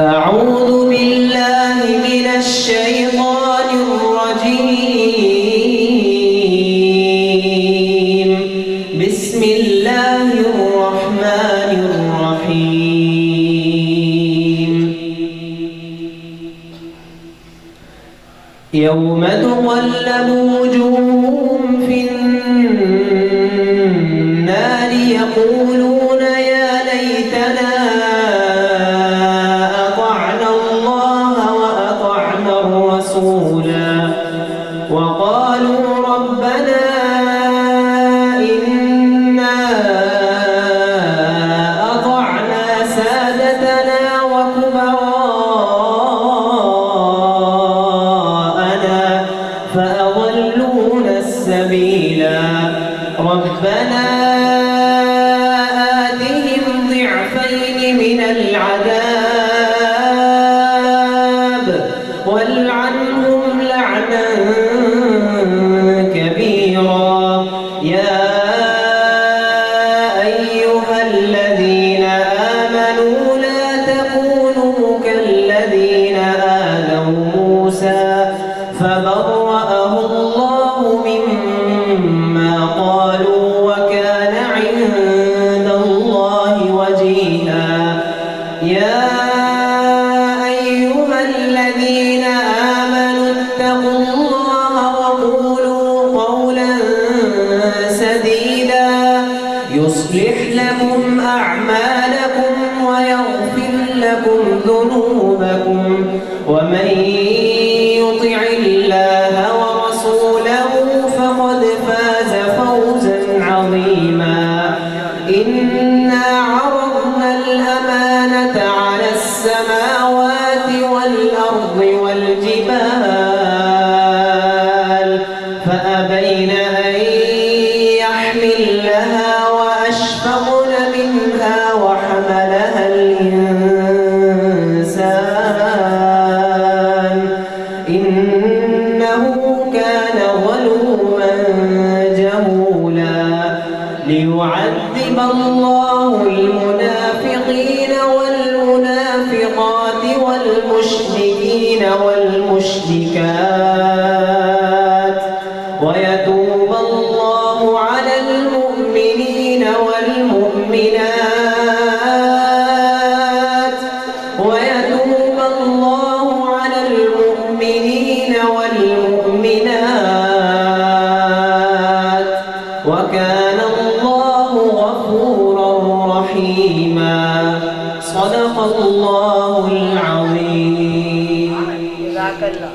أعوذ بالله من الشيطان الرجيم. بسم الله الرحمن الرحيم. يوم تقلب وجوههم في النار يقولون يا ليتنا وقالوا ربنا إنا أطعنا سادتنا وكبراءنا فأضلونا السبيلا ربنا آتهم ضعفين من العذاب والعنهم لعنا كبيرا. يا أيها الذين آمنوا لا تكونوا كالذين آذوا موسى فبرأه الله مما قالوا وكان عند الله وجيها. يا أيها الذين آمنوا اتقوا الله وقولوا قولا سديدا يصلح لكم أعمالكم ويغفر لكم ذنوبكم ومن يطع الله ورسوله فقد فاز فوزا عظيما. إنا عرضنا الأمانة على السماوات والأرض والجبال فأبين أن يحملنها وأشفقن منها وحملها الإنسان إنه كان ظلوما جهولا. ليعذب الله المنافقين والمنافقات والمشركين والمشركات ويتوب الله على المؤمنين والمؤمنات ويتوب الله على المؤمنين والمؤمنات وكان الله غفورا رحيما. صدق الله العظيم. جزاك الله.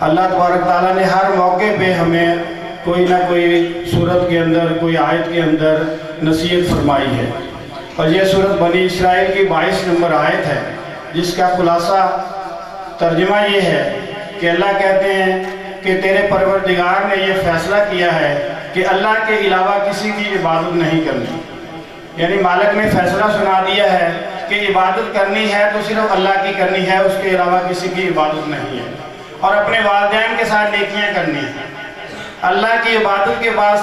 اللہ تبارک تعالیٰ نے ہر موقع پہ ہمیں کوئی نہ کوئی صورت کے اندر، کوئی آیت کے اندر نصیحت فرمائی ہے، اور یہ صورت بنی اسرائیل کی 22 نمبر آیت ہے، جس کا خلاصہ ترجمہ یہ ہے کہ اللہ کہتے ہیں کہ تیرے پروردگار نے یہ فیصلہ کیا ہے کہ اللہ کے علاوہ کسی کی عبادت نہیں کرنی، یعنی مالک نے فیصلہ سنا دیا ہے کہ عبادت کرنی ہے تو صرف اللہ کی کرنی ہے، اس کے علاوہ کسی کی عبادت نہیں ہے، اور اپنے والدین کے ساتھ نیکیاں کرنی ہیں۔ اللہ کی عبادت کے بعد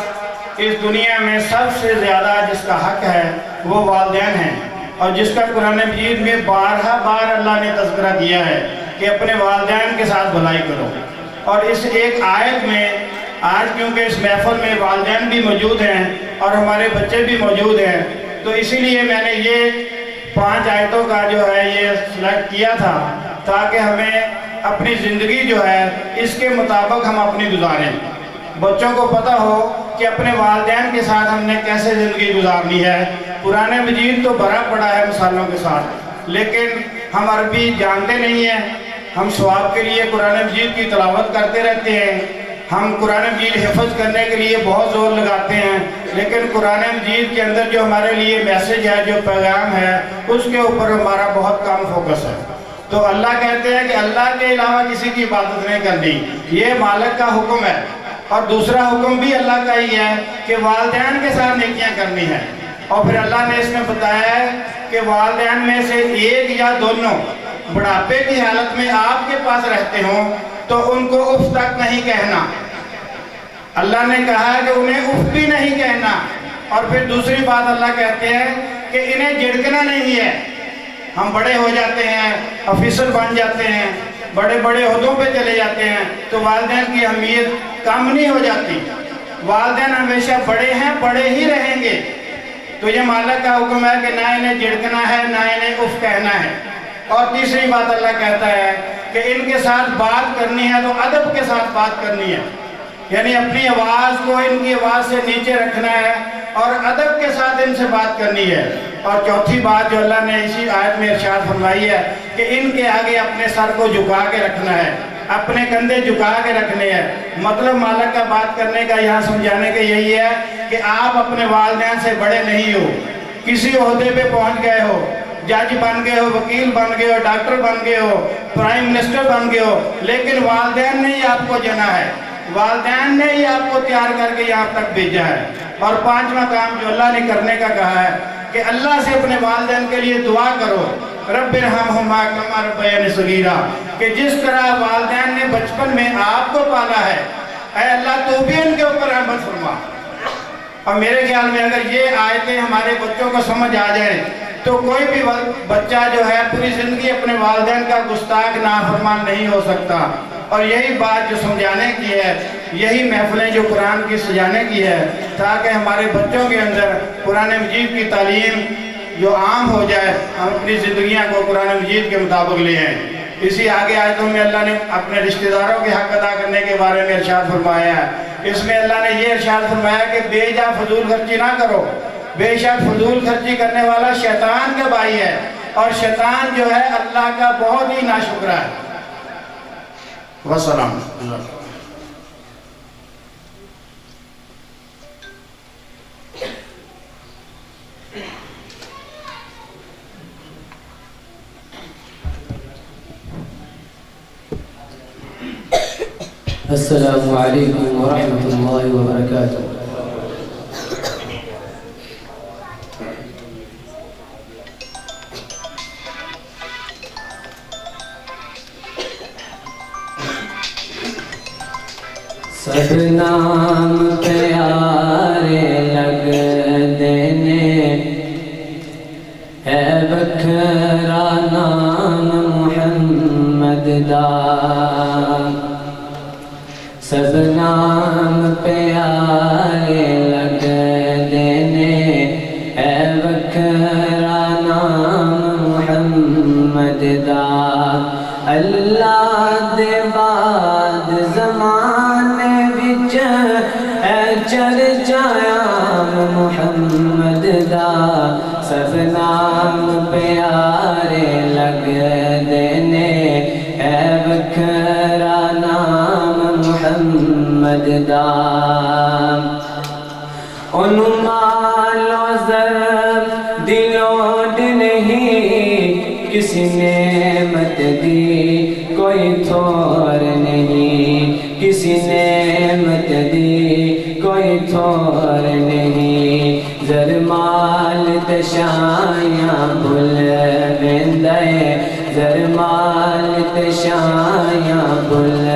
اس دنیا میں سب سے زیادہ جس کا حق ہے وہ والدین ہیں، اور جس کا قرآن مجید میں بارہا بار اللہ نے تذکرہ کیا ہے کہ اپنے والدین کے ساتھ بھلائی کرو۔ اور اس ایک آیت میں آج کیونکہ اس محفل میں والدین بھی موجود ہیں اور ہمارے بچے بھی موجود ہیں، تو اسی لیے میں نے یہ 5 آیتوں کا جو ہے یہ سلیکٹ کیا تھا تاکہ ہمیں اپنی زندگی جو ہے اس کے مطابق ہم اپنی گزاریں، بچوں کو پتہ ہو کہ اپنے والدین کے ساتھ ہم نے کیسے زندگی گزارنی ہے۔ قرآن مجید تو بھرا پڑا ہے مثالوں کے ساتھ، لیکن ہم عربی جانتے نہیں ہیں، ہم ثواب کے لیے قرآن مجید کی تلاوت کرتے رہتے ہیں، ہم قرآن مجید حفظ کرنے کے لیے بہت زور لگاتے ہیں، لیکن قرآن مجید کے اندر جو ہمارے لیے میسج ہے، جو پیغام ہے، اس کے اوپر ہمارا بہت کم فوکس ہے۔ تو اللہ کہتے ہیں کہ اللہ کے علاوہ کسی کی عبادت نہیں کرنی، یہ مالک کا حکم ہے، اور دوسرا حکم بھی اللہ کا ہی ہے کہ والدین کے ساتھ نیکیاں کرنی ہے، اور پھر اللہ نے اس میں بتایا ہے کہ والدین میں سے ایک یا دونوں بڑھاپے کی حالت میں آپ کے پاس رہتے ہوں تو ان کو اف تک نہیں کہنا۔ اللہ نے کہا ہے کہ انہیں اف بھی نہیں کہنا، اور پھر دوسری بات اللہ کہتے ہیں کہ انہیں جھڑکنا نہیں ہے۔ ہم بڑے ہو جاتے ہیں، آفیسر بن جاتے ہیں، بڑے بڑے عہدوں پہ چلے جاتے ہیں، تو والدین کی اہمیت کم نہیں ہو جاتی، والدین ہمیشہ بڑے ہیں، بڑے ہی رہیں گے۔ تو یہ مالک کا حکم ہے کہ نہ انہیں جھڑکنا ہے، نہ انہیں اف کہنا ہے۔ اور تیسری بات اللہ کہتا ہے کہ ان کے ساتھ بات کرنی ہے تو ادب کے ساتھ بات کرنی ہے، یعنی اپنی آواز کو ان کی آواز سے نیچے رکھنا ہے اور ادب کے ساتھ ان سے بات کرنی ہے۔ اور چوتھی بات جو اللہ نے اسی آیت میں ارشاد فرمائی ہے کہ ان کے آگے اپنے سر کو جھکا کے رکھنا ہے، اپنے کندھے جھکا کے رکھنے ہیں۔ مطلب مالک کا بات کرنے کا یہاں سمجھانے کا یہی ہے کہ آپ اپنے والدین سے بڑے نہیں ہو، کسی عہدے پہ پہنچ گئے ہو، جج بن گئے ہو، وکیل بن گئے ہو، ڈاکٹر بن گئے ہو، پرائم منسٹر بن گئے ہو، لیکن والدین نے ہی آپ کو جنا ہے، والدین نے ہی آپ کو تیار کر کے یہاں تک بھیجا ہے۔ اور 5واں کام جو اللہ نے کرنے کا کہا ہے کہ اللہ سے اپنے والدین کے لیے دعا کرو، رب ارحمہما کما ربیانی صغیرا، کہ جس طرح والدین نے بچپن میں آپ کو پالا ہے، اے اللہ تو بھی ان کے اوپر رحمت فرما۔ اور میرے خیال میں اگر یہ آیتیں ہمارے بچوں کو سمجھ آ جائیں تو کوئی بھی بچہ جو ہے پوری زندگی اپنے والدین کا گستاخ نافرمان نہیں ہو سکتا۔ اور یہی بات جو سمجھانے کی ہے، یہی محفلیں جو قرآن کی سجانے کی ہے، تاکہ ہمارے بچوں کے اندر قرآن مجید کی تعلیم جو عام ہو جائے، ہم اپنی زندگیاں کو قرآن مجید کے مطابق لے آئیں۔ اسی آگے آیتوں میں اللہ نے اپنے رشتہ داروں کے حق ادا کرنے کے بارے میں ارشاد فرمایا ہے۔ اس میں اللہ نے یہ ارشاد فرمایا کہ بے جا فضول خرچی نہ کرو، بے شک فضول خرچی کرنے والا شیطان کا بھائی ہے، اور شیطان جو ہے اللہ کا بہت ہی ناشکرا ہے۔ وسلام۔ السلام علیکم ورحمۃ اللہ وبرکاتہ۔ سب نام پیارے لگ دینے، ہے بکھرا نام محمد دا، سب نام پیارے لگ دینے، ہے بکھرا نام محمد دا، اللہ دے بعد زمانے وچ ہے چرچا محمد دا، سب نام پیارے لگ دینے، ہے بکھرا نام محمد دا انہوں مال و زر دلوڈ نہیں کسی نعمت دی کوئی تھور نہیں کسی نعمت دی کوئی تھور نہیں زر مال تشایاں بھول ویندے زر مال تشایاں بھول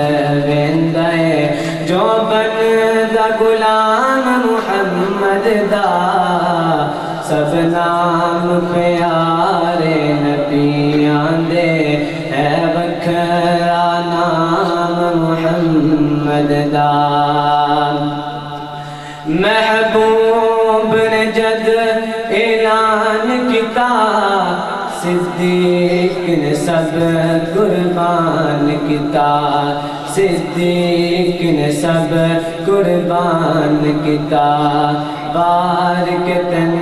ویندے جو بندا غلام محمد دا سب نام پیارے نبیاں دے ہے وکھرا نام محمد دا محبوب نے جد اعلان کیتا صدیق نے سب قربان کیتا صدیق نے سب قربان کیتا بار کے تن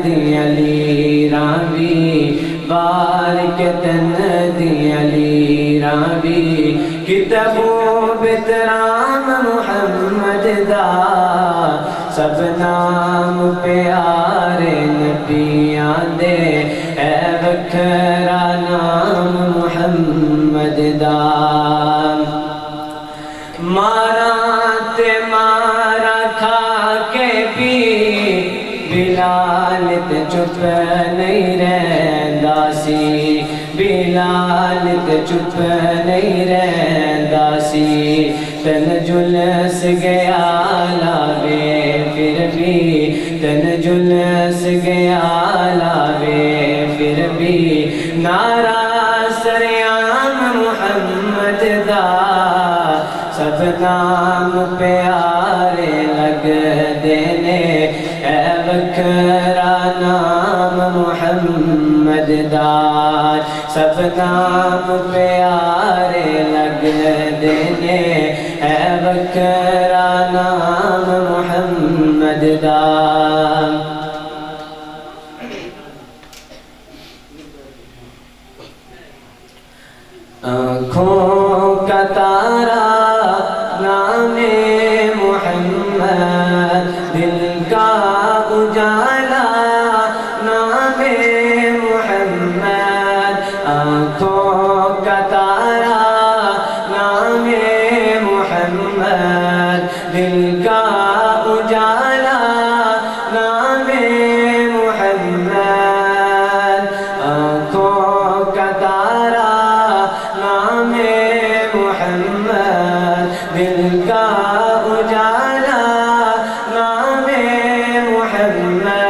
دی علی راوی بار کے تن دی علی راوی کتبو بترام محمد دا سب نام پیارے نبیاں دے اے وکھرا نام محمد دا مارا تے مارا کھا کے بھی بلال تے چپ نہیں رہندا سی بلال تے چپ نہیں رہندا سی تن جلس گیا لاوے پھر بھی تن جلس گیا لاوے پھر بھی نعرہ سریام محمد دا سب نام پیارے لگ دینے اے وکھرا نام محمد دا سب نام پیارے لگ دینے اے وکھرا نام محمد دا آنکھوں کا تارا نام محمد دل کا اجالا نام محمد آنکھوں کا تارا نام محمد دل کا اجالا نام محمد آنکھوں کا تارا نام محمد دل کا اجالا نام محمد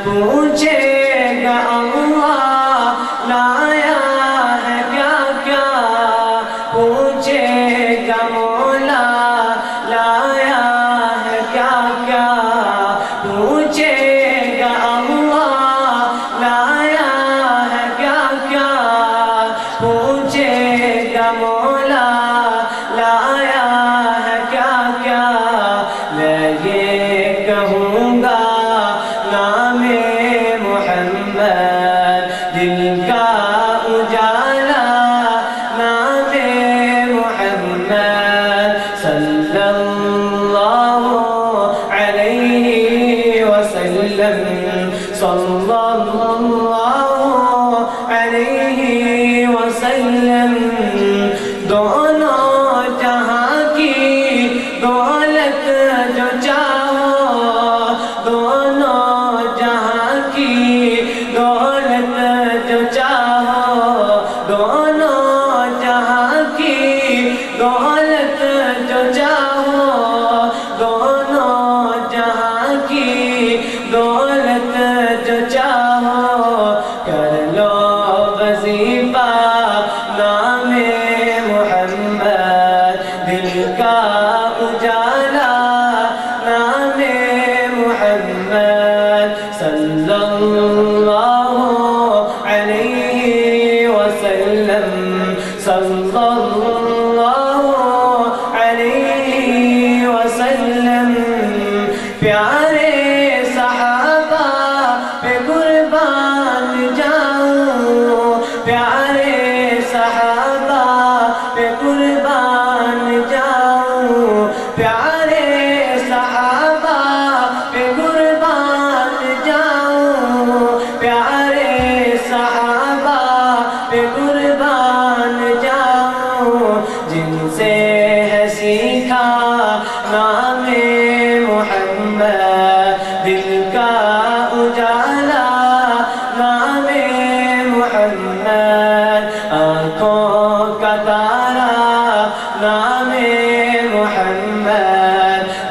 پوچھے گا اللہ لایا ہے کیا کیا پوچھے گا مولا لایا ہے کیا کیا پوچھے گا اللہ لایا ہے کیا کیا پوچھے گا مولا لایا ہے کیا کیا میں یہ کہوں گا نام محمد دل کا اجالا نام محمد صلی اللہ علیہ وسلم صلی اللہ علیہ وسلم دونوں جہاں کی دولت جو چاہو دونوں جہاں کی دولت جو چاہو دونوں جہاں کی دولت جو چاہو دونوں جہاں کی دولت جو چاہو کر لو وظیفہ نام محمد دل کا اجالا نام محمد صلی اللہ علیہ وسلم صلی اللہ علیہ وسلم پیارے صحابہ پہ قربان جاؤں پیارے صحابہ پہ قربان جاؤں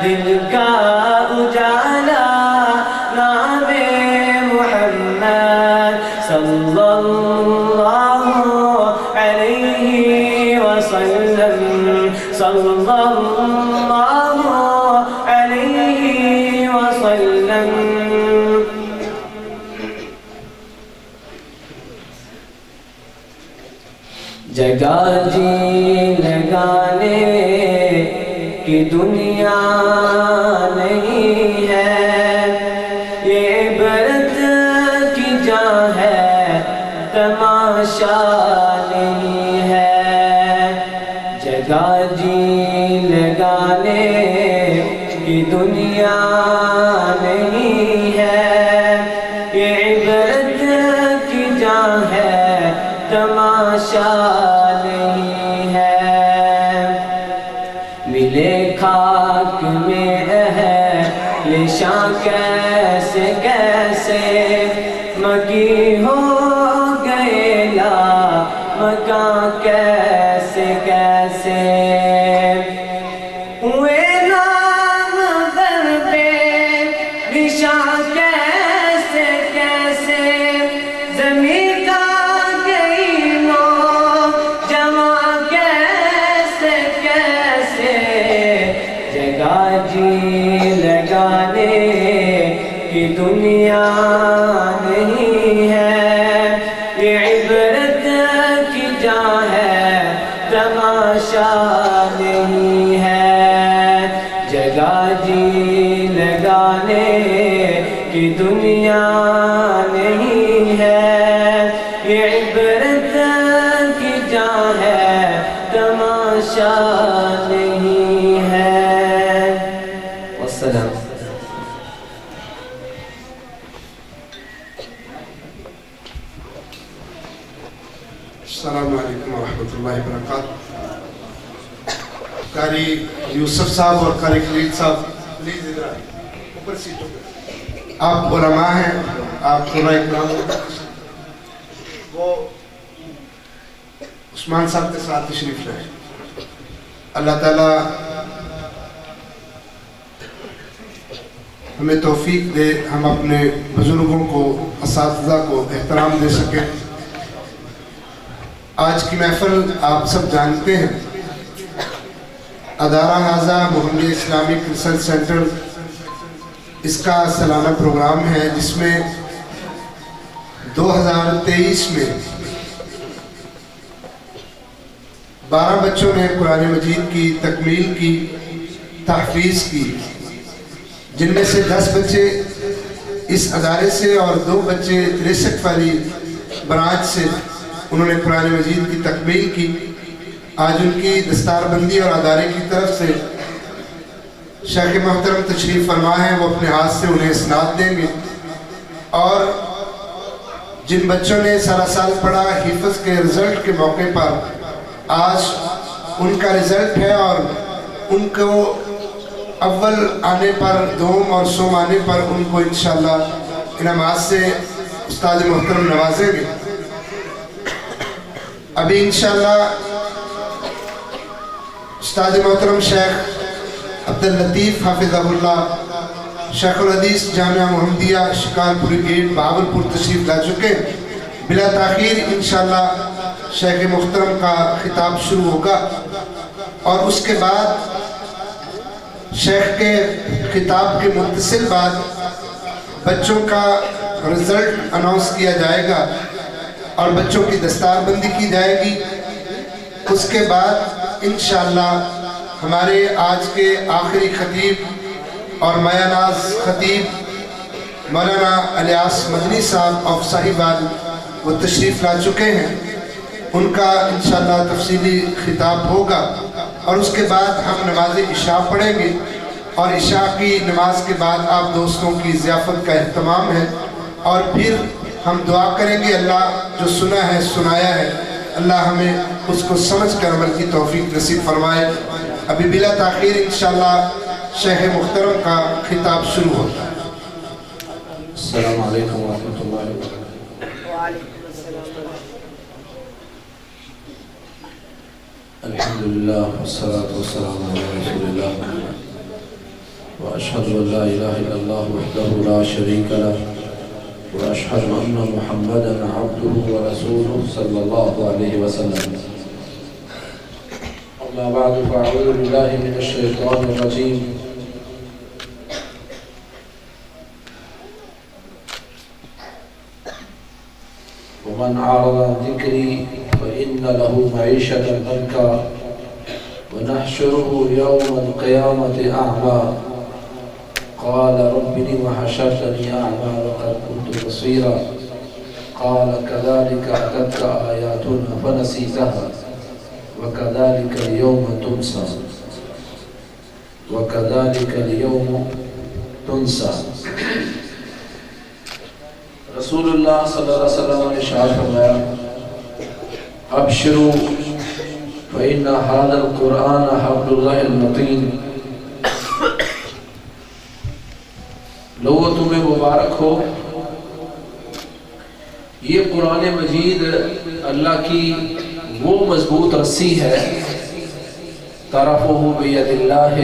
دل کا اجالا نام محمد صلی اللہ علیہ وسلم صلی اللہ علیہ وسلم جگہ جی لگانے کی دنیا نہیں ہے، یہ عبرت کی جا ہے تماشا نہیں ہے۔ جگہ جی لگانے کی دنیا نہیں ہے، یہ عبرت کی جا ہے تماشا نہیں ہے۔ ملے خاک میں اہل شان کیسے کیسے مکی ہو گئے لا مکان کیسے کیسے ہوئے نام در پہ نشان کیسے کیسے زمین کا گئی نو جمع کیسے کیسے جگہ جی لگانے کی دنیا نہیں ہے، یہ عبرت کی جا ہے تماشا نہیں ہے۔ جگہ جی لگانے کی دنیا نہیں ہے، یہ عبرت کی جا ہے تماشا نہیں ہے۔ والسلام۔ السلام علیکم ورحمۃ اللہ وبرکاتہ۔ قاری یوسف صاحب اور قاری خلیل صاحب پلیز ادھر آئیں، اوپر سیٹوں پہ۔ آپ علماء ہیں، آپ علماء اکرام ہیں۔ وہ عثمان صاحب کے ساتھ تشریف لائیں۔ اللہ تعالیٰ ہمیں توفیق دے، ہم اپنے بزرگوں کو، اساتذہ کو احترام دے سکیں۔ آج کی محفل آپ سب جانتے ہیں، ادارہ حاضہ محمدیہ اسلامک ریسرچ سینٹر اس کا سالانہ پروگرام ہے، جس میں 2023 میں 12 بچوں نے قرآن مجید کی تکمیل کی، تحفیظ کی، جن میں سے 10 بچے اس ادارے سے اور 2 بچے 63 والی برانچ سے انہوں نے قرآن مجید کی تکمیل کی۔ آج ان کی دستار بندی اور ادارے کی طرف سے شیخ محترم تشریف فرما ہیں، وہ اپنے ہاتھ سے انہیں اسناد دیں گے۔ اور جن بچوں نے سارا سال پڑھا، حفظ کے رزلٹ کے موقع پر آج ان کا رزلٹ ہے، اور ان کو اول آنے پر، دوم اور سوم آنے پر ان کو انشاءاللہ انعامات سے استاد محترم نوازیں گے۔ ابھی انشاءاللہ استاد محترم شیخ عبداللطیف حافظہ اللہ، شیخ الحدیث جامعہ محمدیہ شکارپوری گیٹ بہاولپور تشریف لا چکے۔ بلا تاخیر انشاءاللہ شیخ محترم کا خطاب شروع ہوگا، اور اس کے بعد شیخ کے خطاب کے متصل بعد بچوں کا رزلٹ اناؤنس کیا جائے گا اور بچوں کی دستار بندی کی جائے گی۔ اس کے بعد انشاءاللہ ہمارے آج کے آخری خطیب اور مایہ ناز خطیب مولانا الیاس مدنی صاحب آف صاحبال وہ تشریف لا چکے ہیں، ان کا انشاءاللہ تفصیلی خطاب ہوگا، اور اس کے بعد ہم نماز عشاء پڑھیں گے، اور عشاء کی نماز کے بعد آپ دوستوں کی ضیافت کا اہتمام ہے، اور پھر ہم دعا کریں گے اللہ جو سنا ہے سنایا ہے اللہ ہمیں اس کو سمجھ کر عمل کی توفیق نصیب فرمائے۔ ابھی بلا تاخیر انشاءاللہ شیخ محترم کا خطاب شروع ہوتا ہے۔ السلام علیکم ورحمۃ اللہ وبرکاتہ۔ الحمدللہ والصلاة والسلام علی رسول اللہ وأشهد أن لا إله إلا الله وحده لا شريك له وأشهد أن محمدا عبده ورسوله صلى الله عليه وسلم. أما بعد فأعوذ بالله من الشيطان الرجيم. ومن أعرض عن ذكري فإن له معيشة ضنكا ونحشره يوم القيامة أعمى قال رب لم حشرتني أعمى وقد كنت بصيرا قال كذلك أتتك آياتنا فنسيتها وكذلك اليوم تنسى وكذلك اليوم تنسى. رسول اللہ صلی اللہ علیہ وسلم نے ارشاد فرمایا ابشروا فإن هذا القرآن حبل الله المتین. لوگو تمہیں مبارک ہو، یہ قرآن مجید اللہ کی وہ مضبوط رسی ہے طرفہ بید اللہ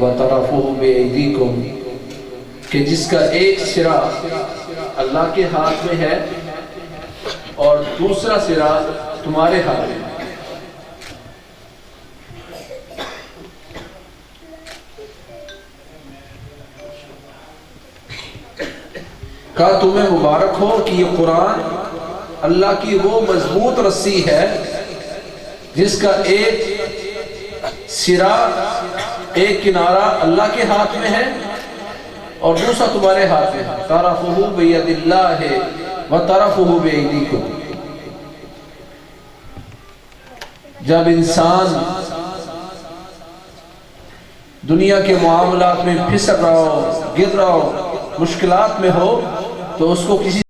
و طرفہ بایدیکم، کہ جس کا ایک سرا اللہ کے ہاتھ میں ہے اور دوسرا سرا تمہارے ہاتھ میں. کہا تمہیں مبارک ہو کہ یہ قرآن اللہ کی وہ مضبوط رسی ہے جس کا ایک سرا ایک کنارہ اللہ کے ہاتھ میں ہے اور دوسرا تمہارے ہاتھ میں ہے. طرفہ بید اللہ و طرفہ بایدیکم. جب انسان دنیا کے معاملات میں پھسل رہا ہو، گر رہا ہو، مشکلات میں ہو، تو اس کو کسی